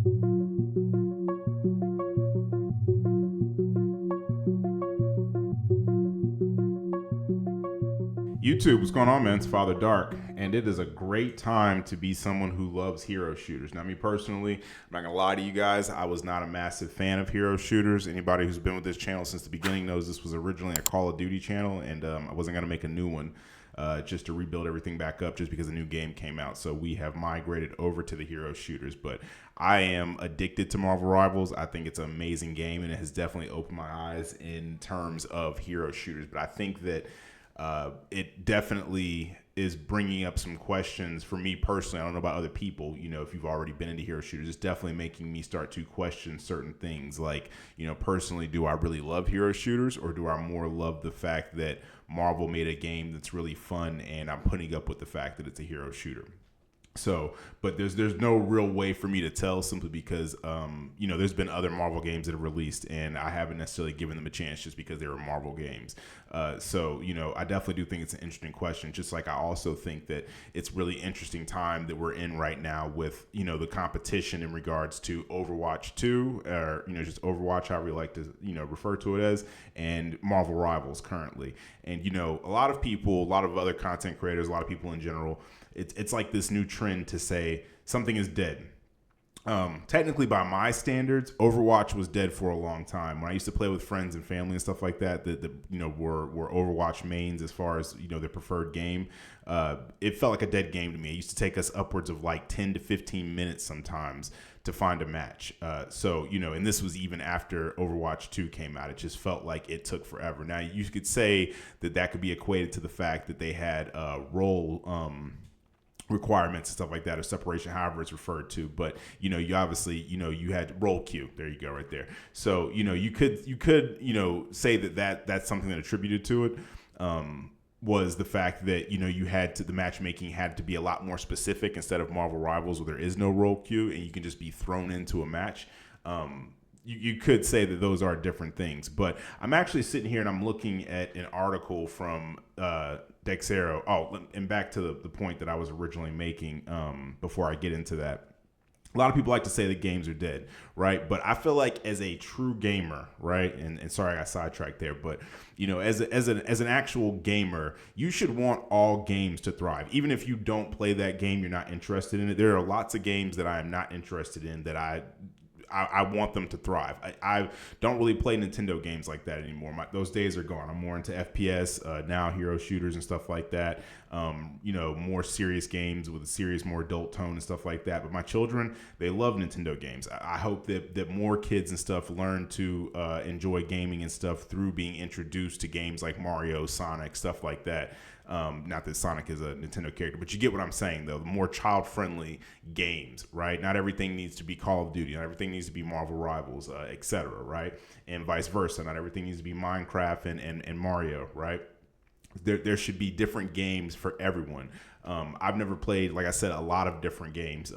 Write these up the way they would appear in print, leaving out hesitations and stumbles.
YouTube, what's going on, man? It's Father Dark, and it is a great time to be someone who loves hero shooters. Now, me personally, I'm not gonna lie to you guys, I was not a massive fan of hero shooters. Anybody who's been with this channel since the beginning knows this was originally a Call of Duty channel, and I wasn't gonna make a new one just to rebuild everything back up just because a new game came out. So we have migrated over to the hero shooters, but I am addicted to Marvel Rivals. I think it's an amazing game, and it has definitely opened my eyes in terms of hero shooters. But I think that it definitely is bringing up some questions for me personally. I don't know about other people, you know, if you've already been into hero shooters, it's definitely making me start to question certain things. Like, you know, personally, do I really love hero shooters, or do I more love the fact that Marvel made a game that's really fun and I'm putting up with the fact that it's a hero shooter? So, but there's no real way for me to tell, simply because, you know, there's been other Marvel games that have released and I haven't necessarily given them a chance just because they were Marvel games. So, you know, I definitely do think it's an interesting question. Just like I also think that it's really interesting time that we're in right now with, you know, the competition in regards to Overwatch 2, or, you know, just Overwatch, however you like to, you know, refer to it as, and Marvel Rivals currently. And, you know, a lot of people, a lot of other content creators, a lot of people in general, it's like this new trend to say something is dead. Technically, by my standards, Overwatch was dead for a long time. When I used to play with friends and family and stuff like that, that you know were Overwatch mains as far as, you know, their preferred game, it felt like a dead game to me. It used to take us upwards of like 10 to 15 minutes sometimes to find a match. So, you know, and this was even after Overwatch 2 came out. It just felt like it took forever. Now, you could say that could be equated to the fact that they had role requirements and stuff like that, or separation, however it's referred to. But, you know, you obviously, you know, you had roll queue. There you go, right there. So, you know, you could, you know, say that's something that attributed to it. Was the fact that, you know, you had to, the matchmaking had to be a lot more specific instead of Marvel Rivals where there is no roll queue and you can just be thrown into a match. You could say that those are different things, but I'm actually sitting here and I'm looking at an article from Dexero. Oh, and back to the point that I was originally making before I get into that. A lot of people like to say that games are dead, right? But I feel like as a true gamer, right? And sorry I got sidetracked there, but, you know, as an actual gamer, you should want all games to thrive. Even if you don't play that game, you're not interested in it. There are lots of games that I am not interested in that I want them to thrive. I don't really play Nintendo games like that anymore. Those days are gone. I'm more into FPS, now hero shooters and stuff like that. You know, more serious games with a serious, more adult tone and stuff like that. But my children, they love Nintendo games. I hope that more kids and stuff learn to enjoy gaming and stuff through being introduced to games like Mario, Sonic, stuff like that. Not that Sonic is a Nintendo character, but you get what I'm saying, though. The more child-friendly games, right? Not everything needs to be Call of Duty. Not everything needs to be Marvel Rivals, etc., right? And vice versa. Not everything needs to be Minecraft and Mario, right? There should be different games for everyone. I've never played, like I said, a lot of different games.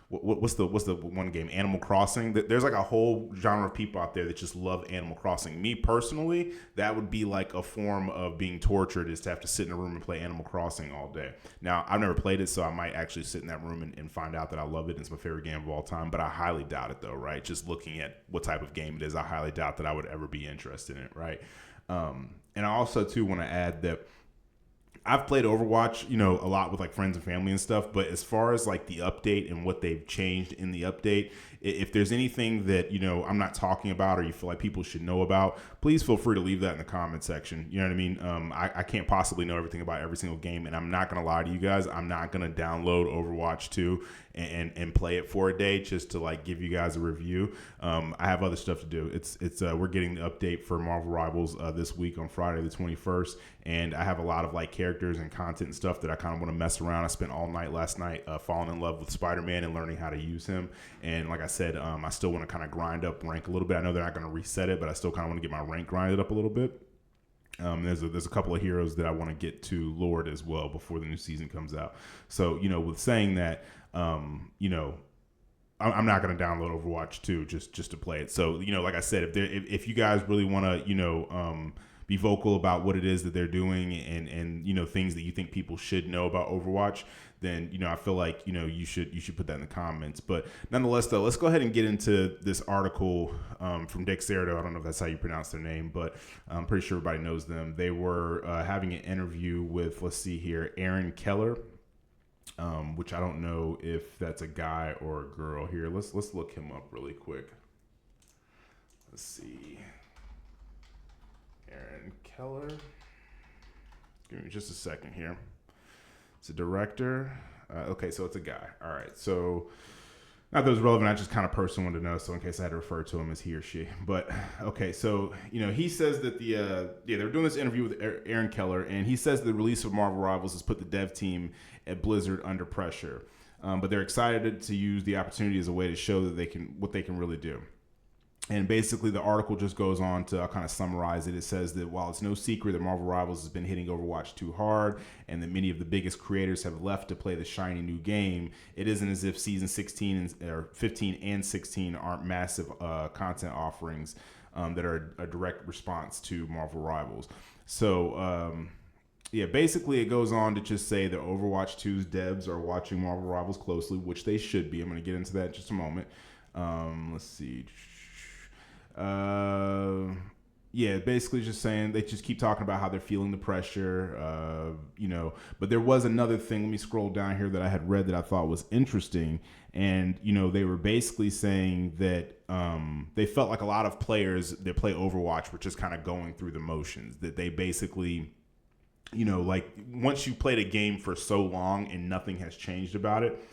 What's the one game? Animal Crossing. There's like a whole genre of people out there that just love Animal Crossing. Me personally, that would be like a form of being tortured, is to have to sit in a room and play Animal Crossing all day. Now, I've never played it, so I might actually sit in that room and find out that I love it. It's my favorite game of all time, but I highly doubt it, though, right? Just looking at what type of game it is, I highly doubt that I would ever be interested in it, right? And I also, too, want to add that I've played Overwatch, you know, a lot with like friends and family and stuff. But as far as like the update and what they've changed in the update, if there's anything that, you know, I'm not talking about or you feel like people should know about, please feel free to leave that in the comment section. You know what I mean? I can't possibly know everything about every single game. And I'm not going to lie to you guys. I'm not going to download Overwatch 2 and play it for a day just to like give you guys a review. I have other stuff to do. We're getting the update for Marvel Rivals this week on Friday the 21st. And I have a lot of like characters and content and stuff that I kind of want to mess around. I spent all night last night falling in love with Spider-Man and learning how to use him. And like I said, I still want to kind of grind up rank a little bit. I know they're not going to reset it, but I still kind of want to get my rank grinded up a little bit. There's a couple of heroes that I want to get to Lord as well before the new season comes out. So, you know, with saying that, you know, I'm not going to download Overwatch 2 just to play it. So, you know, like I said, if you guys really want to, you know, be vocal about what it is that they're doing and things that you think people should know about Overwatch, then I feel like you should put that in the comments. But nonetheless, though, let's go ahead and get into this article from Dexerto. I don't know if that's how you pronounce their name, but I'm pretty sure everybody knows them. They were having an interview with, let's see here, Aaron Keller, which I don't know if that's a guy or a girl. Here, let's look him up really quick. Let's see, Aaron Keller. Give me just a second here. It's a director. Okay, so it's a guy. All right, so not that it was relevant. I just kind of personally wanted to know, so in case I had to refer to him as he or she. But okay, so he says that they were doing this interview with Aaron Keller, and he says the release of Marvel Rivals has put the dev team at Blizzard under pressure, but they're excited to use the opportunity as a way to show that what they can really do. And basically, the article just goes on to kind of summarize it. It says that while it's no secret that Marvel Rivals has been hitting Overwatch too hard and that many of the biggest creators have left to play the shiny new game, it isn't as if Season 15 and 16 aren't massive content offerings that are a direct response to Marvel Rivals. So, basically it goes on to just say that Overwatch 2's devs are watching Marvel Rivals closely, which they should be. I'm going to get into that in just a moment. Let's see. Basically just saying they just keep talking about how they're feeling the pressure, but there was another thing. Let me scroll down here that I had read that I thought was interesting. And, they were basically saying that they felt like a lot of players that play Overwatch were just kind of going through the motions, that they basically, like once you played a game for so long and nothing has changed about it,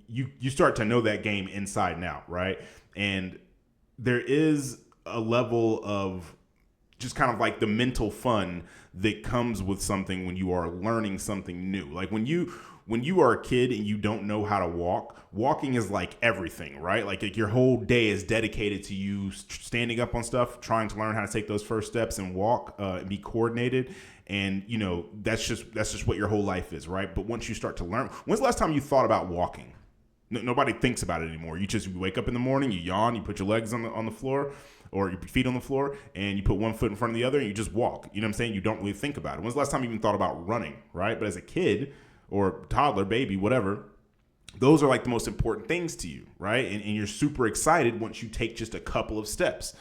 you start to know that game inside and out, right? And there is a level of just kind of like the mental fun that comes with something when you are learning something new. Like when you are a kid and you don't know how to walking is like everything, right? Like your whole day is dedicated to you standing up on stuff, trying to learn how to take those first steps and walk, and be coordinated. And, that's just what your whole life is, right? But once you start to learn, when's the last time you thought about walking? Nobody thinks about it anymore. You wake up in the morning, you yawn, you put your legs on the floor or your feet on the floor, and you put one foot in front of the other, and you just walk. You know what I'm saying? You don't really think about it. When's the last time you even thought about running, right? But as a kid or toddler, baby, whatever, those are like the most important things to you, right? And you're super excited once you take just a couple of steps,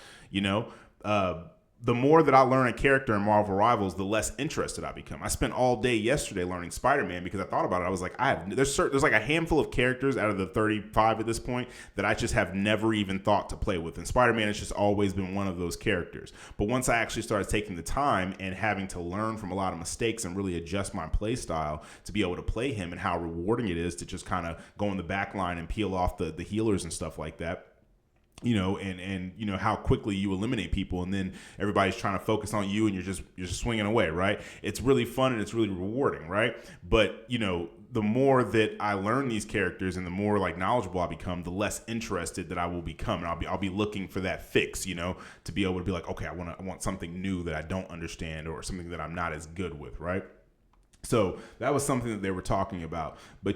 the more that I learn a character in Marvel Rivals, the less interested I become. I spent all day yesterday learning Spider-Man because I thought about it. I was like, there's like a handful of characters out of the 35 at this point that I just have never even thought to play with. And Spider-Man has just always been one of those characters. But once I actually started taking the time and having to learn from a lot of mistakes and really adjust my play style to be able to play him and how rewarding it is to just kind of go in the back line and peel off the healers and stuff like that. And how quickly you eliminate people, and then everybody's trying to focus on you, and you're just swinging away, right? It's really fun and it's really rewarding, right? But the more that I learn these characters and the more like knowledgeable I become, the less interested that I will become, and I'll be looking for that fix, to be able to be like, okay, I want something new that I don't understand or something that I'm not as good with, right? So that was something that they were talking about, but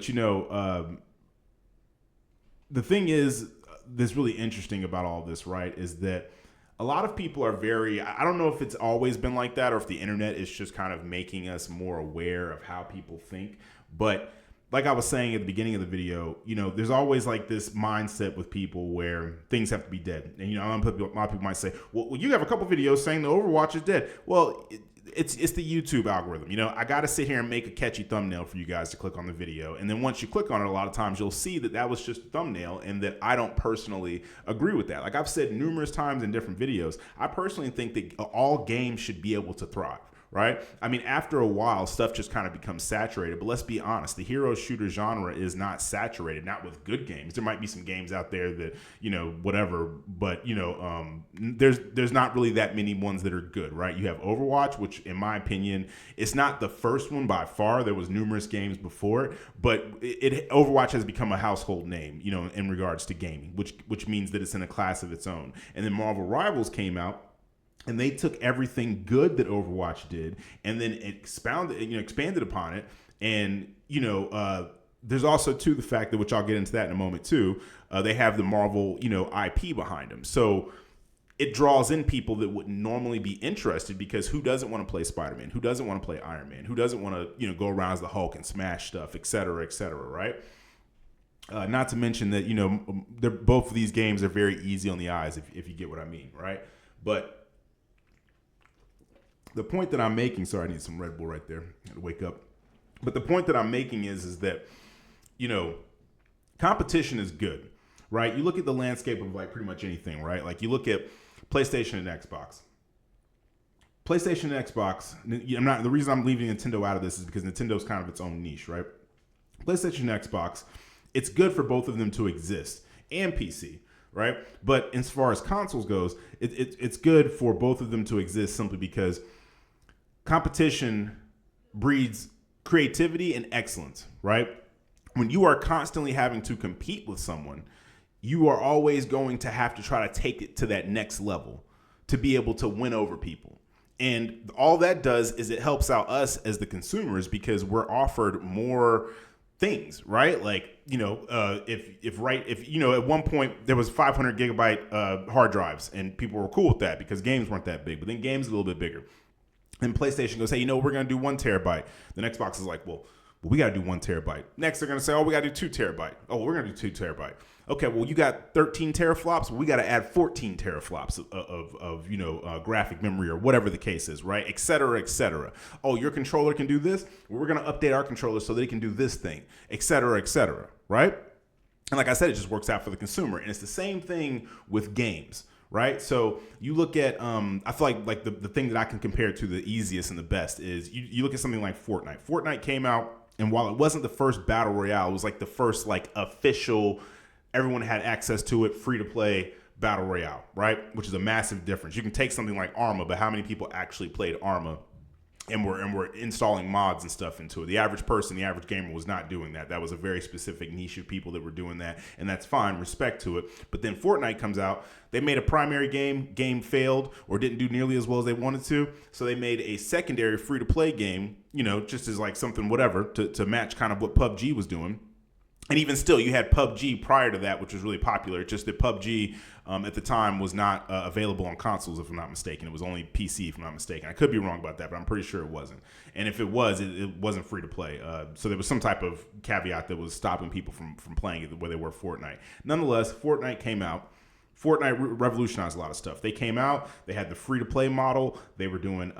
the thing is, that's really interesting about all this, right, is that a lot of people are I don't know if it's always been like that or if the internet is just kind of making us more aware of how people think. But like I was saying at the beginning of the video, there's always like this mindset with people where things have to be dead. And, a lot of people might say, well, you have a couple videos saying the Overwatch is dead. Well, it's the YouTube algorithm. I got to sit here and make a catchy thumbnail for you guys to click on the video. And then once you click on it, a lot of times you'll see that was just a thumbnail and that I don't personally agree with that. Like I've said numerous times in different videos, I personally think that all games should be able to thrive. Right? I mean, after a while, stuff just kind of becomes saturated. But let's be honest, the hero shooter genre is not saturated, not with good games. There might be some games out there that, whatever, but, there's not really that many ones that are good, right? You have Overwatch, which in my opinion, it's not the first one by far. There was numerous games before it, but Overwatch has become a household name, in regards to gaming, which means that it's in a class of its own. And then Marvel Rivals came out, and they took everything good that Overwatch did and then expanded upon it. And, there's also, too, the fact that, which I'll get into that in a moment, too, they have the Marvel, IP behind them. So it draws in people that wouldn't normally be interested, because who doesn't want to play Spider-Man? Who doesn't want to play Iron Man? Who doesn't want to, go around as the Hulk and smash stuff, et cetera, right? Not to mention that, both of these games are very easy on the eyes, if you get what I mean, right? But the point that I'm making, sorry, I need some Red Bull right there. I had to wake up. But the point that I'm making is that, competition is good, right? You look at the landscape of like pretty much anything, right? Like you look at PlayStation and Xbox. PlayStation and Xbox, the reason I'm leaving Nintendo out of this is because Nintendo's kind of its own niche, right? PlayStation and Xbox, it's good for both of them to exist, and PC, right? But as far as consoles goes, it's good for both of them to exist simply because competition breeds creativity and excellence, right? When you are constantly having to compete with someone, you are always going to have to try to take it to that next level to be able to win over people. And all that does is it helps out us as the consumers, because we're offered more things, right? Like, if at one point there was 500 gigabyte hard drives, and people were cool with that because games weren't that big, but then games are a little bit bigger. And PlayStation goes, hey, we're going to do 1 terabyte. The Xbox is like, well, we got to do 1 terabyte. Next, they're going to say, we got to do 2 terabyte. Oh, we're going to do 2 terabyte. Okay, well, you got 13 teraflops. We got to add 14 teraflops of graphic memory, or whatever the case is, right? Et cetera, et cetera. Oh, your controller can do this. Well, we're going to update our controller so that it can do this thing, et cetera, right? And like I said, it just works out for the consumer. And it's the same thing with games, right? So you look at, I feel like the thing that I can compare it to the easiest and the best is you look at something like Fortnite. Fortnite came out, and while it wasn't the first battle royale, it was like the first like official, everyone had access to it, free to play battle royale, right? Which is a massive difference. You can take something like Arma, but how many people actually played Arma and were installing mods and stuff into it? The average person, the average gamer was not doing that. That was a very specific niche of people that were doing that, and that's fine, respect to it. But then Fortnite comes out, they made a primary game failed or didn't do nearly as well as they wanted to, so they made a secondary free-to-play game, just as like something whatever to match kind of what PUBG was doing. And even still, you had PUBG prior to that, which was really popular. It's just that PUBG at the time was not available on consoles, if I'm not mistaken. It was only PC, if I'm not mistaken. I could be wrong about that, but I'm pretty sure it wasn't. And if it was, it wasn't free to play. So there was some type of caveat that was stopping people from playing it the way they were Fortnite. Nonetheless, Fortnite came out. Fortnite revolutionized a lot of stuff. They came out. They had the free-to-play model. They were doing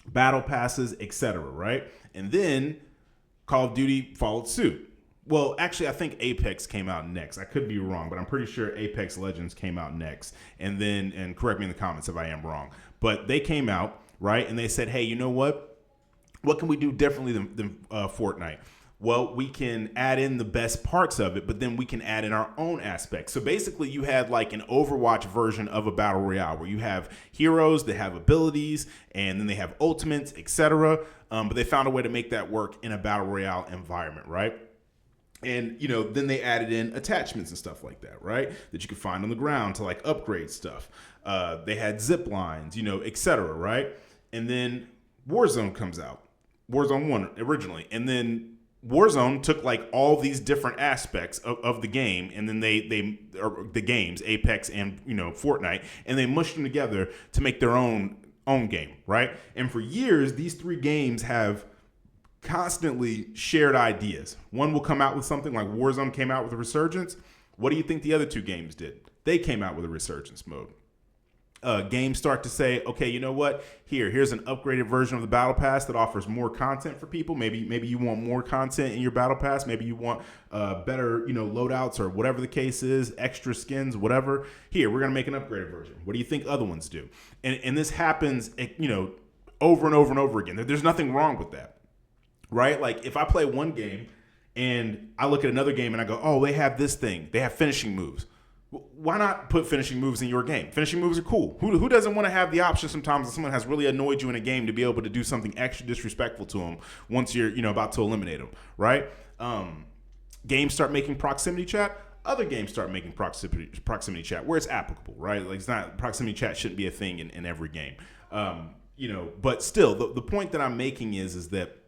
battle passes, etc., right? And then Call of Duty followed suit. Well, actually, I think Apex came out next. I could be wrong, but I'm pretty sure Apex Legends came out next. And then, and correct me in the comments if I am wrong, but they came out, right? And they said, hey, you know what? What can we do differently than Fortnite? Well, we can add in the best parts of it, but then we can add in our own aspects. So basically, you had like an Overwatch version of a battle royale where you have heroes that have abilities, and then they have ultimates, etc. But they found a way to make that work in a battle royale environment, right? And, then they added in attachments and stuff like that, right? That you could find on the ground to like upgrade stuff. They had zip lines, et cetera, right? And then Warzone comes out. Warzone 1 originally. And then Warzone took like all these different aspects of the game, and then the games, Apex and, Fortnite, and they mushed them together to make their own game, right? And for years, these 3 games have constantly shared ideas. One will come out with something like Warzone came out with a resurgence. What do you think the other 2 games did? They came out with a resurgence mode. Games start to say, okay, you know what? Here's an upgraded version of the battle pass that offers more content for people. Maybe you want more content in your battle pass. Maybe you want better, loadouts or whatever the case is, extra skins, whatever. Here, we're gonna make an upgraded version. What do you think other ones do? And this happens, over and over and over again. There's nothing wrong with that. Right? Like if I play one game and I look at another game and I go, oh, they have this thing. They have finishing moves. Why not put finishing moves in your game? Finishing moves are cool. Who doesn't want to have the option sometimes if someone has really annoyed you in a game to be able to do something extra disrespectful to them once you're, about to eliminate them, right? Games start making proximity chat. Other games start making proximity chat where it's applicable, right? Like it's not, proximity chat shouldn't be a thing in every game. But still the point that I'm making is that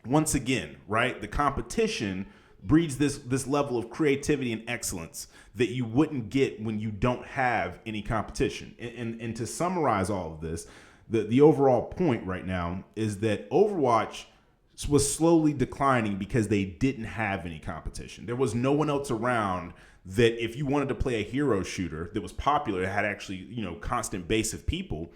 once again, right, the competition breeds this level of creativity and excellence that you wouldn't get when you don't have any competition. And to summarize all of this, the overall point right now is that Overwatch was slowly declining because they didn't have any competition. There was no one else around that if you wanted to play a hero shooter that was popular, that had actually, constant base of people,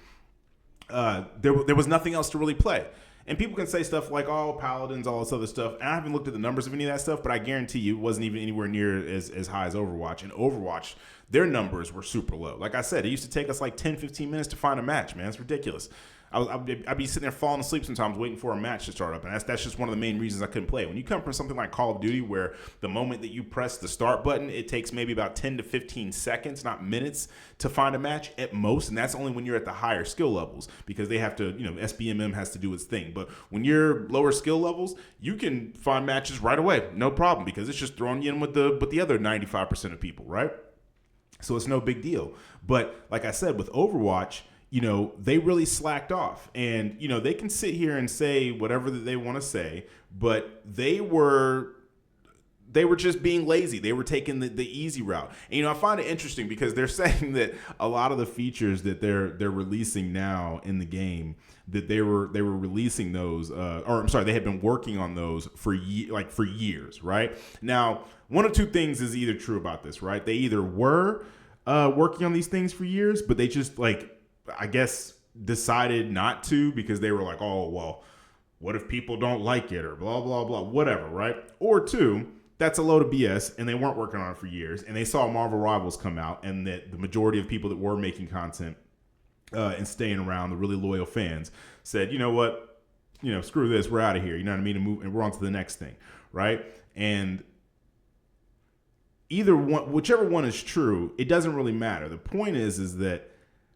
there was nothing else to really play. And people can say stuff like, oh, Paladins, all this other stuff. And I haven't looked at the numbers of any of that stuff, but I guarantee you it wasn't even anywhere near as high as Overwatch. And Overwatch, their numbers were super low. Like I said, it used to take us like 10, 15 minutes to find a match, man. It's ridiculous. I'd be sitting there falling asleep sometimes waiting for a match to start up. And that's just one of the main reasons I couldn't play. When you come from something like Call of Duty where the moment that you press the start button, it takes maybe about 10 to 15 seconds, not minutes, to find a match at most. And that's only when you're at the higher skill levels because they have to, SBMM has to do its thing. But when you're lower skill levels, you can find matches right away. No problem because it's just throwing you in with the other 95% of people, right? So it's no big deal. But like I said, with Overwatch, they really slacked off. And, they can sit here and say whatever that they want to say, but they were just being lazy. They were taking the easy route. And, I find it interesting because they're saying that a lot of the features that they're releasing now in the game, that they were releasing those, they had been working on those for years, right? Now, one of two things is either true about this, right? They either were working on these things for years, but they just I guess decided not to because they were like, oh, well, what if people don't like it or blah, blah, blah, whatever, right? Or two, that's a load of BS and they weren't working on it for years and they saw Marvel Rivals come out and that the majority of people that were making content and staying around, the really loyal fans, said, you know what, screw this, we're out of here, you know what I mean, and we're on to the next thing, right? And either one, whichever one is true, it doesn't really matter. The point is that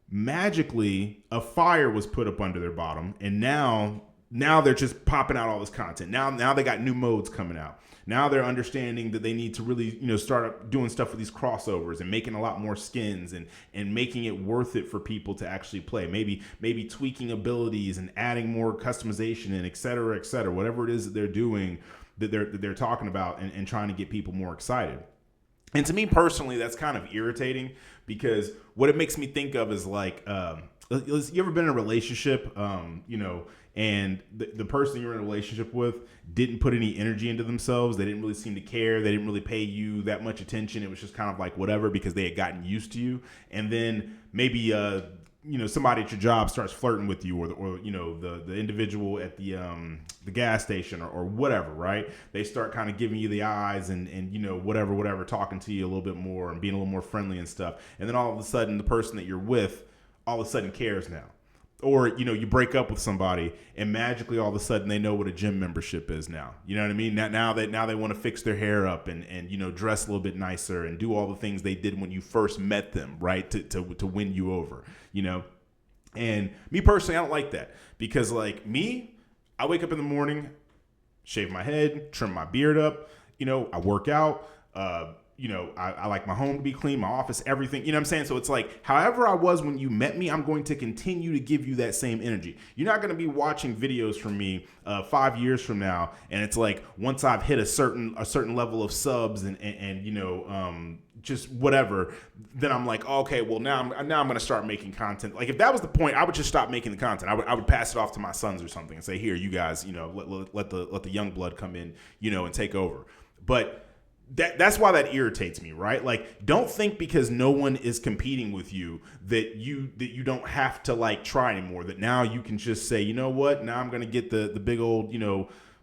magically a fire was put up under their bottom and now they're just popping out all this content. Now they got new modes coming out. Now they're understanding that they need to really, start doing stuff with these crossovers and making a lot more skins and making it worth it for people to actually play. Maybe tweaking abilities and adding more customization and et cetera, whatever it is that they're doing that they're talking about and trying to get people more excited. And to me personally, that's kind of irritating because what it makes me think of is like, you ever been in a relationship, and the person you're in a relationship with didn't put any energy into themselves. They didn't really seem to care. They didn't really pay you that much attention. It was just kind of like whatever because they had gotten used to you. And then maybe, somebody at your job starts flirting with you or the individual at the gas station or whatever, right? They start kind of giving you the eyes and whatever, talking to you a little bit more and being a little more friendly and stuff. And then all of a sudden the person that you're with all of a sudden cares now. Or, you break up with somebody and magically all of a sudden they know what a gym membership is now. You know what I mean? Now they want to fix their hair up and dress a little bit nicer and do all the things they did when you first met them, right? To win you over, And me personally, I don't like that because I wake up in the morning, shave my head, trim my beard up, I work out, I like my home to be clean, my office, everything, you know what I'm saying? So it's like, however I was when you met me, I'm going to continue to give you that same energy. You're not going to be watching videos from me 5 years from now. And it's like, once I've hit a certain level of subs and just whatever, then I'm like, okay, well now I'm going to start making content. Like if that was the point, I would just stop making the content. I would pass it off to my sons or something and say, here, you guys, let the young blood come in, and take over. But that's why that irritates me, right? Like, don't think because no one is competing with you that you don't have to try anymore. That now you can just say, you know what? Now I'm gonna get the big old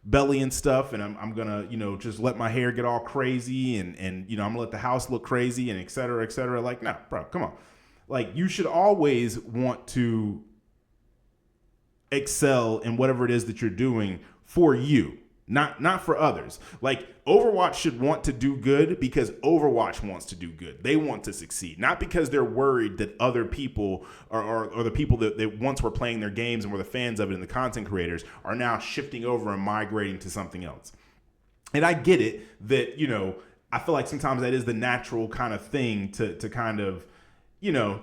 belly and stuff, and I'm gonna just let my hair get all crazy, and I'm gonna let the house look crazy, and et cetera, et cetera. Like, nah, bro, come on. Like, you should always want to excel in whatever it is that you're doing for you. Not for others. Like Overwatch should want to do good because Overwatch wants to do good. They want to succeed, not because they're worried that other people or the people that once were playing their games and were the fans of it and the content creators are now shifting over and migrating to something else. And I get it that, I feel like sometimes that is the natural kind of thing to kind of,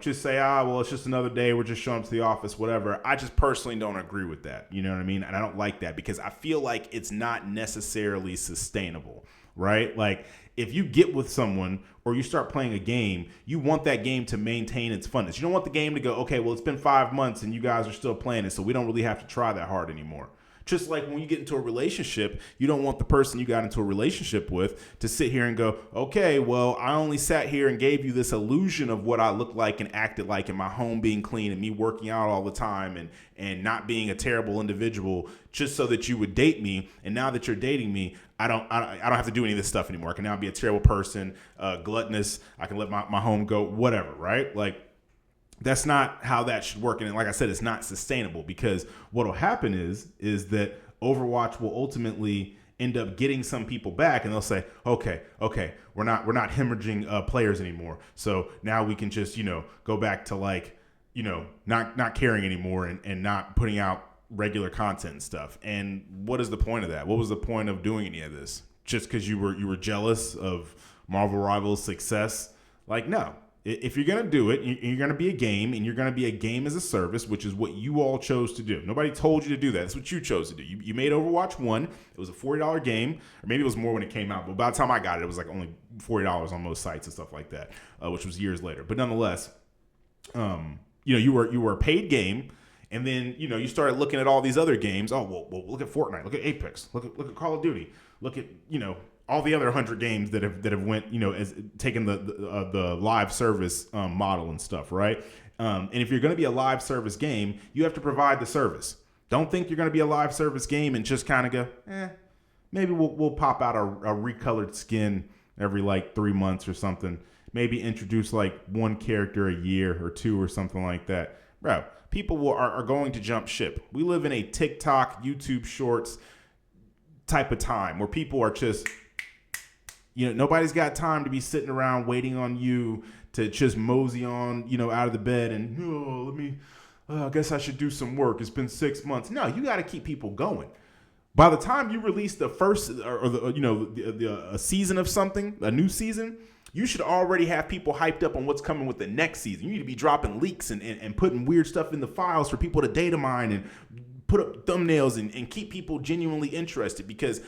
just say, well, it's just another day. We're just showing up to the office, whatever. I just personally don't agree with that. You know what I mean? And I don't like that because I feel like it's not necessarily sustainable. right? Like if you get with someone or you start playing a game, you want that game to maintain its funness. You don't want the game to go, okay, well, it's been 5 months and you guys are still playing it, so we don't really have to try that hard anymore. Just like when you get into a relationship, you don't want the person you got into a relationship with to sit here and go, okay, well, I only sat here and gave you this illusion of what I looked like and acted like in my home being clean and me working out all the time and not being a terrible individual just so that you would date me. And now that you're dating me, I don't have to do any of this stuff anymore. I can now be a terrible person, gluttonous. I can let my home go, whatever, right? Like, that's not how that should work. And like I said, it's not sustainable, because what will happen is that Overwatch will ultimately end up getting some people back, and they'll say, okay, we're not hemorrhaging players anymore. So now we can just, go back to like, not caring anymore and not putting out regular content and stuff. And what is the point of that? What was the point of doing any of this? Just because you were jealous of Marvel Rivals' success? Like, no. If you're going to do it, you're going to be a game, and you're going to be a game as a service, which is what you all chose to do. Nobody told you to do that. That's what you chose to do. You made Overwatch 1. It was a $40 game, or maybe it was more when it came out. But by the time I got it, it was like only $40 on most sites and stuff like that, which was years later. But nonetheless, you were a paid game, and then you started looking at all these other games. Oh, well, look at Fortnite, look at Apex, look at Call of Duty, look at all the other 100 games that have went, as taken the live service model and stuff, right? And if you're going to be a live service game, you have to provide the service. Don't think you're going to be a live service game and just kind of go, maybe we'll pop out a recolored skin every like 3 months or something. Maybe introduce like one character a year or two or something like that. Bro, people are going to jump ship. We live in a TikTok, YouTube Shorts type of time where people are just... nobody's got time to be sitting around waiting on you to just mosey on, out of the bed and, I guess I should do some work. It's been 6 months. No, you got to keep people going. By the time you release the first a season of something, a new season, you should already have people hyped up on what's coming with the next season. You need to be dropping leaks and putting weird stuff in the files for people to data mine and put up thumbnails and keep people genuinely interested, because,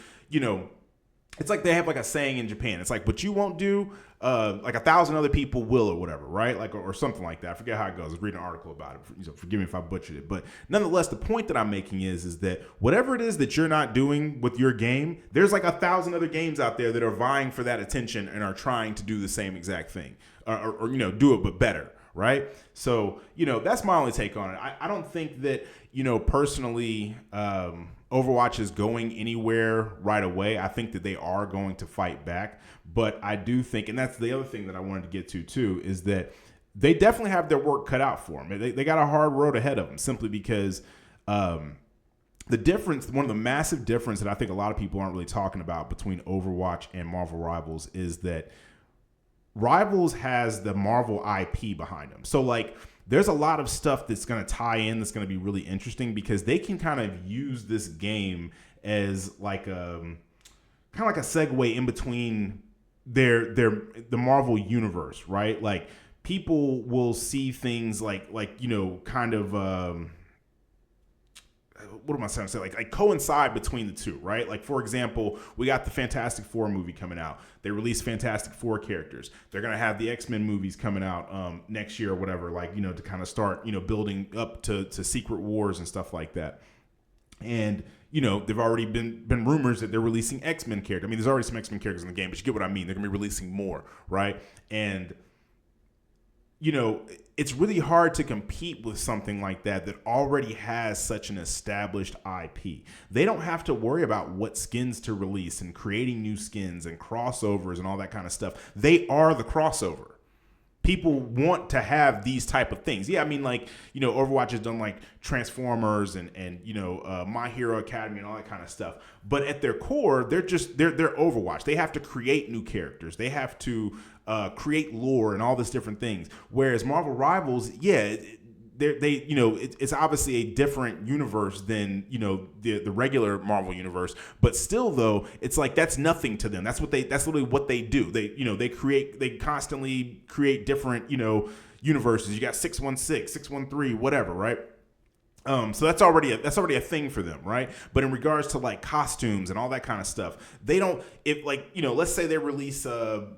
it's like they have like a saying in Japan. It's like, what you won't do, like 1,000 other people will, or whatever, right? Like, or something like that. I forget how it goes. I was reading an article about it. Forgive me if I butchered it. But nonetheless, the point that I'm making is that whatever it is that you're not doing with your game, there's like 1,000 other games out there that are vying for that attention and are trying to do the same exact thing, or do it but better, right? So, that's my only take on it. I don't think that, personally, Overwatch is going anywhere right away. I think that they are going to fight back, but I do think, and that's the other thing that I wanted to get to too, is that they definitely have their work cut out for them. They got a hard road ahead of them, simply because the difference, one of the massive difference that I think a lot of people aren't really talking about between Overwatch and Marvel Rivals is that Rivals has the Marvel IP behind them. So like, there's a lot of stuff that's going to tie in that's going to be really interesting, because they can kind of use this game as like a segue in between the Marvel universe, right? Like, people will see things like kind of what am I trying to say? Like coincide between the two, right? Like, for example, we got the Fantastic Four movie coming out. They released Fantastic Four characters. They're going to have the X-Men movies coming out next year or whatever, like, to kind of start, building up to Secret Wars and stuff like that. And, they've already been rumors that they're releasing X-Men characters. I mean, there's already some X-Men characters in the game, but you get what I mean. They're going to be releasing more, right? And, it's really hard to compete with something like that already has such an established IP. They don't have to worry about what skins to release and creating new skins and crossovers and all that kind of stuff. They are the crossover. People want to have these type of things. Yeah, I mean, like, Overwatch has done like Transformers and My Hero Academy and all that kind of stuff. But at their core, they're Overwatch. They have to create new characters. They have to create lore and all this different things. Whereas Marvel Rivals, it's obviously a different universe than the regular Marvel universe, but still though, it's like that's nothing to them. That's literally what they do. They constantly create different universes. You got 616, 613, whatever, right? So that's already a thing for them, right? But in regards to like costumes and all that kind of stuff, they don't. If like let's say they release with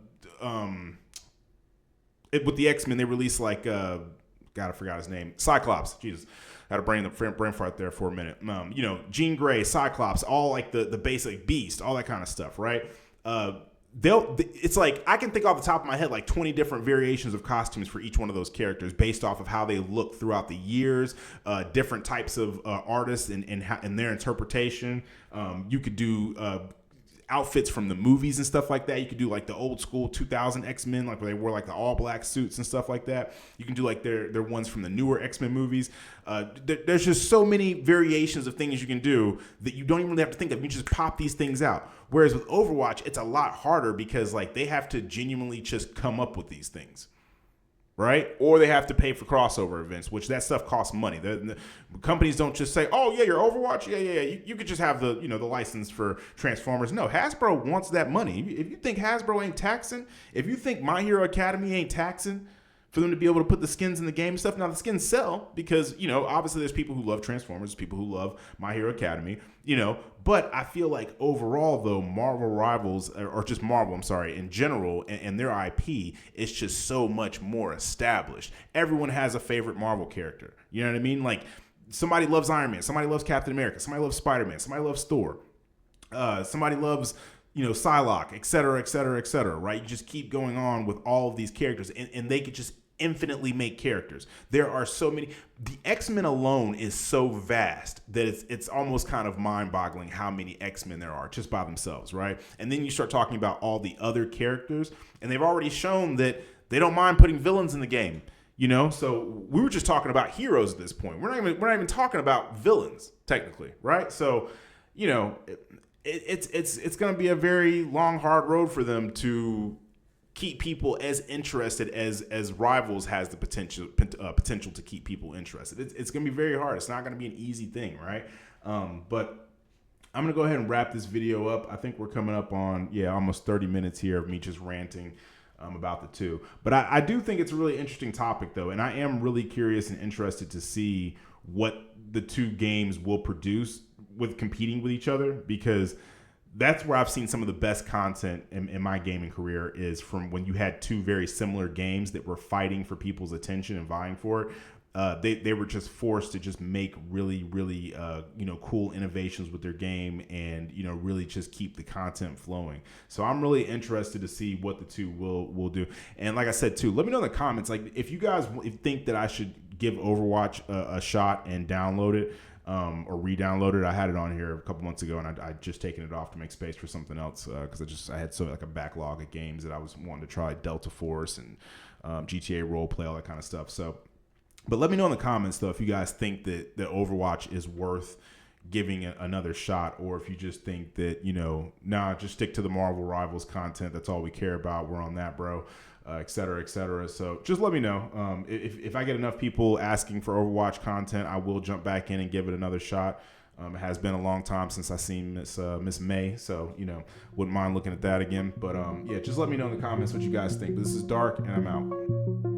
the X-Men, they release like God, I forgot his name, Cyclops. Jesus, I had a brain fart there for a minute. Jean Grey, Cyclops, all like the basic Beast, all that kind of stuff, right? It's like I can think off the top of my head like 20 different variations of costumes for each one of those characters based off of how they look throughout the years, different types of artists and their interpretation. You could do outfits from the movies and stuff like that. You could do like the old school 2000 X-Men, like where they wore like the all black suits and stuff like that. You can do like their ones from the newer X-Men movies. There's just so many variations of things you can do that you don't even really have to think of. You just pop these things out. Whereas with Overwatch, it's a lot harder because like they have to genuinely just come up with these things. Right? Or they have to pay for crossover events, which that stuff costs money. The companies don't just say, oh, yeah, your Overwatch? Yeah. You could just have the license for Transformers. No, Hasbro wants that money. If you think Hasbro ain't taxing, if you think My Hero Academy ain't taxing for them to be able to put the skins in the game and stuff, now the skins sell because, obviously there's people who love Transformers, there's people who love My Hero Academy, but I feel like overall, though, Marvel Rivals, or just Marvel, in general, and their IP is just so much more established. Everyone has a favorite Marvel character. You know what I mean? Like, somebody loves Iron Man, somebody loves Captain America, somebody loves Spider-Man, somebody loves Thor, somebody loves, Psylocke, et cetera, right? You just keep going on with all of these characters, and they could just infinitely make characters. There are so many. The X-Men alone is so vast that it's almost kind of mind-boggling how many X-Men there are just by themselves, right? And then you start talking about all the other characters, and they've already shown that they don't mind putting villains in the game. So we were just talking about heroes at this point. We're not even talking about villains technically, right? So, it's going to be a very long, hard road for them to keep people as interested as Rivals has the potential to keep people interested. It's going to be very hard. It's not going to be an easy thing, right? But I'm going to go ahead and wrap this video up. I think we're coming up on, almost 30 minutes here of me just ranting about the two. But I do think it's a really interesting topic, though, and I am really curious and interested to see what the two games will produce with competing with each other, because that's where I've seen some of the best content in my gaming career is from when you had two very similar games that were fighting for people's attention and vying for it. They were just forced to just make really, really, cool innovations with their game and, really just keep the content flowing. So I'm really interested to see what the two will do. And like I said, too, let me know in the comments, like if you guys think that I should give Overwatch a shot and download it. Or re-download it. I had it on here a couple months ago, and I just taken it off to make space for something else because I had a backlog of games that I was wanting to try, Delta Force and GTA Roleplay, all that kind of stuff. So, but let me know in the comments though if you guys think that Overwatch is worth giving another shot, or if you just think that just stick to the Marvel Rivals content. That's all we care about. We're on that, bro. Et cetera, et cetera. So just let me know. If I get enough people asking for Overwatch content, I will jump back in and give it another shot. It has been a long time since I seen Miss May, so wouldn't mind looking at that again. But just let me know in the comments what you guys think. This is Dark, and I'm out.